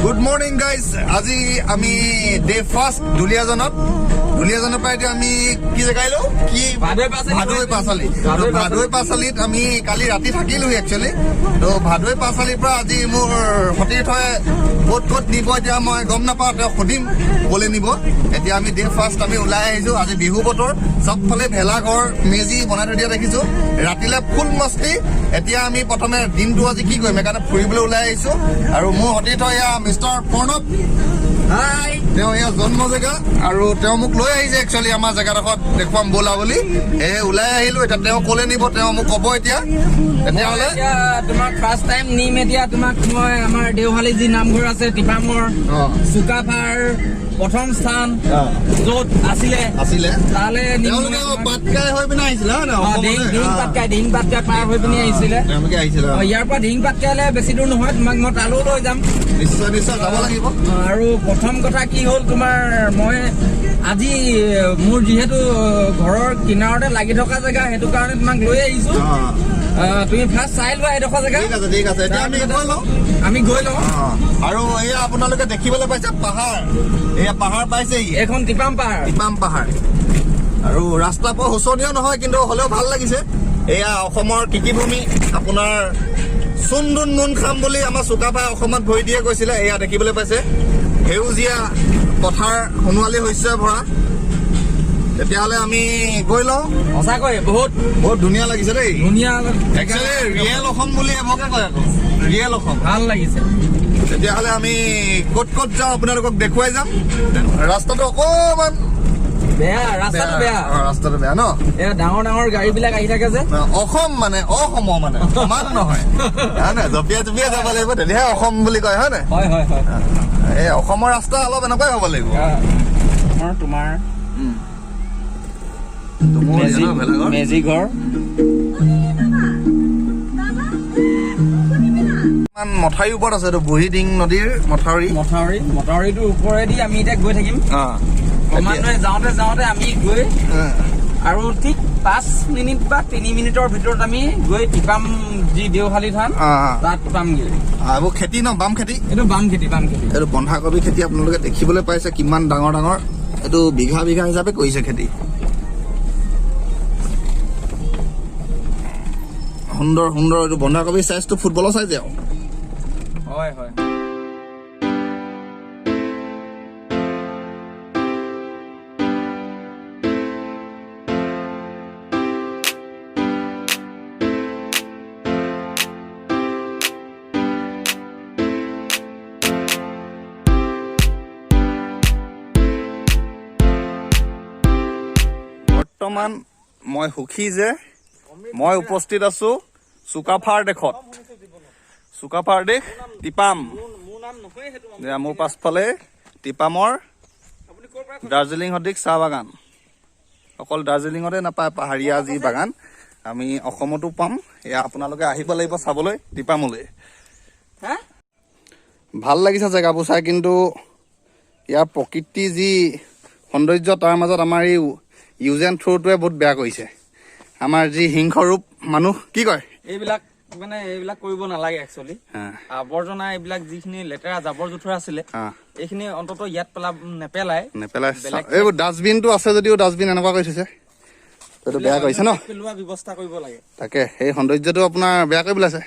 Good morning guys. আজি আমি day first দুলিয়াজনত পাই আমি কি জেগাইলো কি ভাদৈ পাছালিত আমি কালি ৰাতি থাকিলো একচুয়ালি তো ভাদৈ পাছালিৰ পৰা আজি মোৰ সতীৰ্থই ক'ত নিব এতিয়া মই গম নাপাওঁ তেওঁ সুধিম ক'লে নিব এতিয়া আমি ডে ফার্স্ট আমি ওলাই আহিছো আজি বিহু বতৰ সবফালে ভেলাঘৰ মেজি বনাই থৈ দিয়া দেখিছো ৰাতিলে ফুল মস্তি এতিয়া আমি প্ৰথমে দিনটো আজি কি কৰিম একাৰণে ফুৰিবলৈ ওলাই আহিছো আৰু মোৰ সতীৰ্থ এয়া মিষ্টাৰ প্ৰণৱ হাই তেওঁ এয়া জন্ম জেগা আৰু তেওঁ মোক লৈ আহিছে একচুয়ালি আমাৰ জেগাডোখৰত দেখুৱাম বোলা বুলি ওলাই আহিলো এতিয়া তেওঁ ক'লে নিব তেওঁ মোক ক'ব এতিয়া তেতিয়াহ'লে তোমাক ফাৰ্ষ্ট টাইম নিম এতিয়া তোমাক মই আমাৰ দেওহালী যি নামঘৰ আছে টিপামৰ চুকাফাৰ প্ৰথম স্থান য'ত আছিলে তালে পাটকাই হৈ পিনে আহিছিলে ঢিং পাটকাই পাৰ হৈ পিনে আহিছিলে ইয়াৰ পৰা ঢিং পাটকাইলে বেছি দূৰ নহয় তোমাক মই তালৈও লৈ যাম নিশ্চয় যাব লাগিব আৰু প্ৰথম কথা কি হ'ল তোমাৰ মই আজি মোৰ যিহেতু ঘৰৰ কিনাৰতে লাগি থকা জেগা সেইটো কাৰণে তোমাক লৈ আহিছো তুমি ফাৰ্ষ্ট চাই লোৱা এডোখৰ জেগা ঠিক আছে এতিয়া আমি গৈ লওঁ আৰু এয়া আপোনালোকে দেখিবলৈ পাইছে পাহাৰ পাইছে এখন টিপাম পাহাৰ আৰু ৰাস্তা বৰ শোচনীয় নহয় কিন্তু হ'লেও ভাল লাগিছে এয়া অসমৰ কৃষিভূমি আপোনাৰ চুন্দুন মুন খাম বুলি আমাৰ চুকাফাই অসমত ভৰি দিয়ে কৈছিলে এয়া দেখিবলৈ পাইছে সেউজীয়া পথাৰ সোণোৱালী শস্যৰে ভৰা তেতিয়াহ'লে আমি গৈ লওঁ সঁচাকৈ বহুত ধুনীয়া লাগিছে দেই ধুনীয়া একচুৱেলি ৰিয়েল অসম বুলি এমকে কয় আকৌ ৰিয়েল অসম ভাল লাগিছে তেতিয়াহ'লে আমি ক'ত যাওঁ আপোনালোকক দেখুৱাই যাম ৰাস্তাটো অকণমান ৰাস্তাটো বেয়া ন এয়া ডাঙৰ গাড়ী বিলাক আহি থাকে যে অসম মানে সমান নহয় জপিয়াই যাব লাগিব তেতিয়াহে অসম বুলি কয় হয় নাই এই অসমৰ ৰাস্তা অলপ এনেকুৱাই হ'ব লাগিব তোমাৰ মেজি ঘৰ মথাউৰিৰ ওপৰত আছে এইটো বুঢ়ীডিং নদীৰ মথাউৰিটোৰ ওপৰেদি আমি এতিয়া গৈ থাকিম ক্ৰমান্বয়ে যাওঁতে আমি গৈ আৰু ঠিক 5 মিনিট বা 3 মিনিটৰ ভিতৰত আমি গৈ টিপাম যি দেওহালী থান তাত পামগে এইবোৰ খেতি ন বাম খেতি এইটো বাম খেতি এইটো বন্ধাকবি খেতি আপোনালোকে দেখিবলৈ পাইছে কিমান ডাঙৰ এইটো বিঘা হিচাপে কৰিছে খেতি সুন্দৰ এইটো বন্ধাকবি চাইজটো ফুটবলৰ চাইজে আৰু হয় বৰ্তমান মই সুখী যে মই উপস্থিত আছো চুকাফাৰ দেশত চুকাফাৰ দেশ টিপাম মোৰ পাছফালে টিপামৰ দাৰ্জিলিং সদৃশ চাহ বাগান অকল দাৰ্জিলিঙতে নাপায় পাহাৰীয়া যি বাগান আমি অসমতো পাম এয়া আপোনালোকে আহিব লাগিব চাবলৈ টিপামলৈ ভাল লাগিছে জেগাবোৰ চাই কিন্তু ইয়াৰ প্ৰকৃতি যি সৌন্দৰ্য তাৰ মাজত আমাৰ এই ইউজ এণ্ড থ্ৰ'টোৱে বহুত বেয়া কৰিছে আমাৰ যি হিংসৰূপ মানুহ কি কয় এইবিলাক কৰিব নালাগে একচুৱেলি আৱৰ্জনা এইবিলাক যিখিনি লেতেৰা জাবৰ জোথৰ আছিলে এইখিনি অন্তত ইয়াত নেপেলাই এইবোৰ ডাষ্টবিনটো আছে যদিও ডাষ্টবিন এনেকুৱা কৰি থৈছে এইটো বেয়া কৰিছে ন পেলোৱা ব্যৱস্থা কৰিব লাগে তাকে সেই সৌন্দৰ্যটো আপোনাৰ বেয়া কৰি পেলাইছে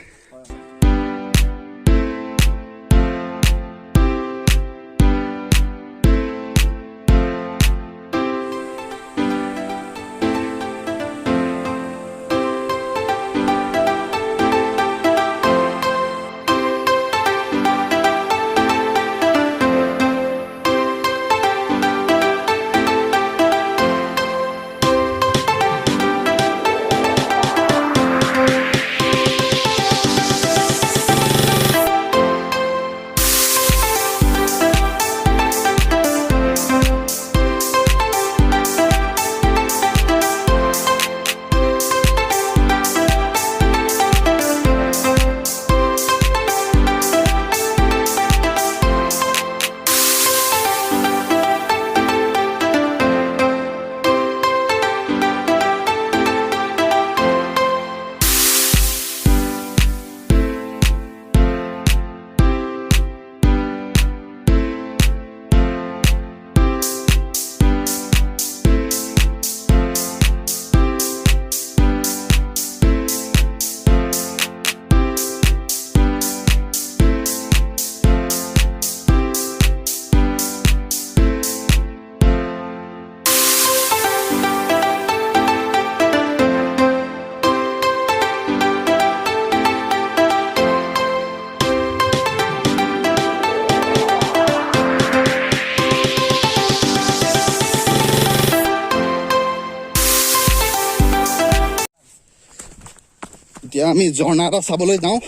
এতিয়া আমি ঝৰ্ণা এটা চাবলৈ যাওঁ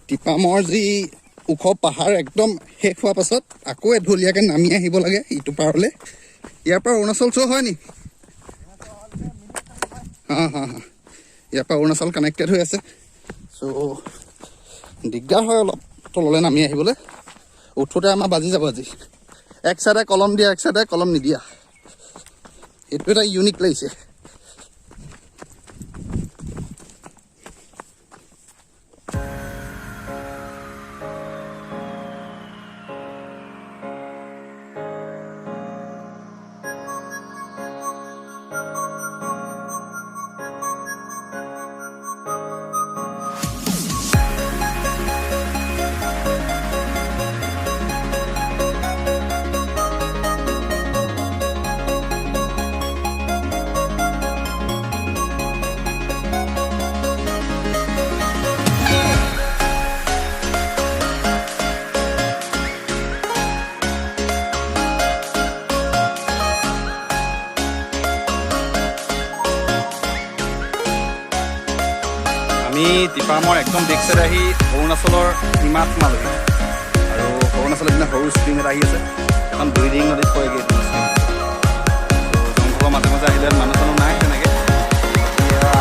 টিপামৰ যি ওখ পাহাৰ একদম শেষ হোৱাৰ পাছত আকৌ এঢলীয়াকৈ নামি আহিব লাগে ইটো পাৰলৈ ইয়াৰ পৰা অৰুণাচল শ্ব' হয় নি ইয়াৰ পৰা অৰুণাচল কানেক্টেড হৈ আছে চ' দিগদাৰ হয় অলপ তললৈ নামি আহিবলৈ উঠোতে আমাৰ বাজি যাব আজি এক চাইডে কলম দিয়া এক চাইডে কলম নিদিয়া এইটো এটা ইউনিক লাগিছে আমি টিপামৰ একদম বেক চাইড আহি অৰুণাচলৰ সীমাত সোমালোহি আৰু অৰুণাচলৰ দিনা সৰু ষ্ট্ৰীম এটা আহি আছে এখন ব্ৰিডিং নদীত পৰেগৈ জংঘলৰ মাজে মাজে আহিলে মানুহ চানুহ নাই তেনেকৈ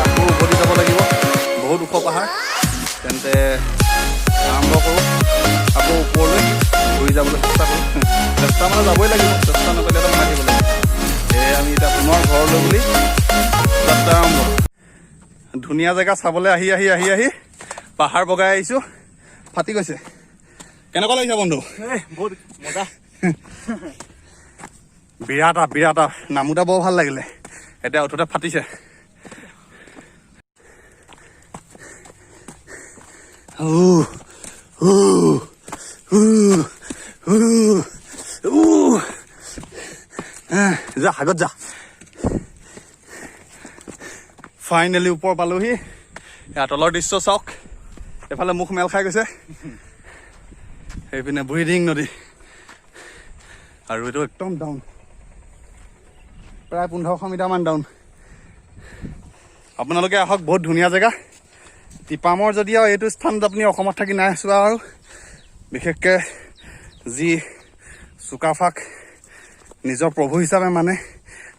আকৌ উভতি যাব লাগিব বহুত ওখ পাহাৰ তেন্তে আৰম্ভ কৰোঁ আকৌ ওপৰলৈ ঘূৰি যাবলৈ চেষ্টা কৰোঁ চেষ্টা মানে যাবই লাগিব চেষ্টা নকৰিলে সোমাই থাকিব লাগিব সেয়ে আমি এতিয়া পুনৰ ঘৰলৈ বুলি যাত্ৰা আৰম্ভ কৰোঁ ধুনীয়া জেগা চাবলৈ আহি আহি আহি আহি পাহাৰ বগাই আহিছোঁ ফাটি গৈছে কেনেকুৱা লাগিছে বন্ধু বহুত মজা বিৰাট নামোতে বৰ ভাল লাগিলে এতিয়া উঠোতে ফাটিছে যা আগত যা ফাইনেলি ওপৰ পালোহি ইয়াৰ তলৰ দৃশ্য চাওক এফালে মুখ মেল খাই গৈছে সেইপিনে ব্ৰিডিং নদী আৰু এইটো একদম ডাউন প্ৰায় 1500 মিটাৰমান ডাউন আপোনালোকে আহক বহুত ধুনীয়া জেগা টিপামৰ যদি আৰু এইটো স্থান আপুনি অসমত থাকি নাই চোৱা আৰু বিশেষকৈ যি চুকাফাক নিজৰ প্ৰভু হিচাপে মানে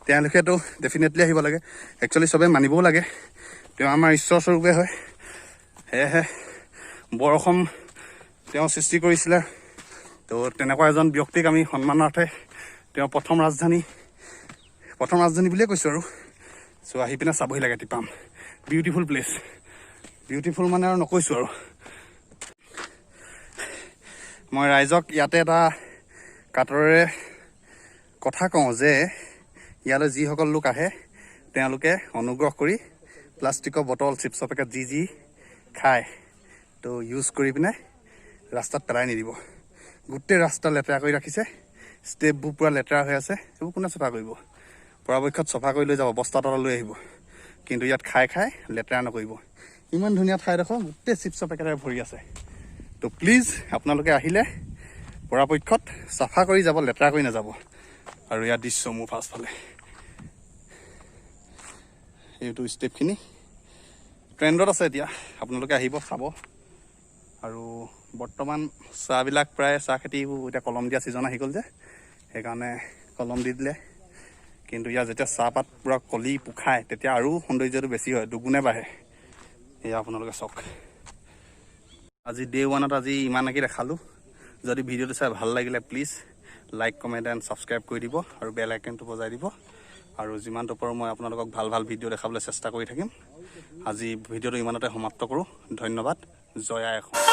তেওঁলোকেতো ডেফিনেটলি আহিব লাগে একচুৱেলি চবেই মানিবও লাগে তেওঁ আমাৰ ঈশ্বৰ স্বৰূপে হয় সেয়েহে বৰ অসম তেওঁ সৃষ্টি কৰিছিলে তো তেনেকুৱা এজন ব্যক্তিক আমি সন্মানাৰ্থে তেওঁ প্ৰথম ৰাজধানী বুলিয়ে কৈছোঁ আৰু চ' আহি পিনে চাবহি লাগে টিপাম বিউটিফুল প্লেচ বিউটিফুল মানে আৰু নকৈছোঁ আৰু মই ৰাইজক ইয়াতে এটা কাটৰেৰে কথা কওঁ যে ইয়ালৈ যিসকল লোক আহে তেওঁলোকে অনুগ্ৰহ কৰি প্লাষ্টিকৰ বটল চিপছৰ পেকেট যি খায় তো ইউজ কৰি পিনে ৰাস্তাত পেলাই নিদিব গোটেই ৰাস্তা লেতেৰা কৰি ৰাখিছে ষ্টেপবোৰ পূৰা লেতেৰা হৈ আছে এইবোৰ কোনে চাফা কৰিব পৰাপক্ষত চাফা কৰি লৈ যাব বস্তা তলত লৈ আহিব কিন্তু ইয়াত খাই লেতেৰা নকৰিব ইমান ধুনীয়া ঠাইডোখৰ গোটেই চিপছৰ পেকেটেৰে ভৰি আছে তো প্লিজ আপোনালোকে আহিলে পৰাপক্ষত চাফা কৰি যাব লেতেৰা কৰি নাযাব আৰু ইয়াৰ দৃশ্য মোৰ পাছফালে এইটো ষ্টেপখিনি ট্ৰেণ্ডত আছে এতিয়া আপোনালোকে আহিব চাব আৰু বৰ্তমান চাহবিলাক প্ৰায় চাহ খেতিবোৰ এতিয়া কলম দিয়া ছিজন আহি গ'ল যে সেইকাৰণে কলম দি দিলে কিন্তু ইয়াৰ যেতিয়া চাহপাত পূৰা কলি পোখায় তেতিয়া আৰু সৌন্দৰ্যটো বেছি হয় দুগুণে বাঢ়ে এয়া আপোনালোকে চাওক আজি ডে 1ত আজি ইমানকে দেখালোঁ যদি ভিডিঅ'টো চাই ভাল লাগিলে please like comment and subscribe কৰি দিব আৰু বেল আইকনটো বজাই দিব আৰু যিমানটো পাৰোঁ মই আপোনালোকক ভাল ভাল ভিডিঅ' দেখাবলৈ চেষ্টা কৰি থাকিম আজি ভিডিঅ'টো ইমানতে সমাপ্ত কৰোঁ ধন্যবাদ জয় আই অসম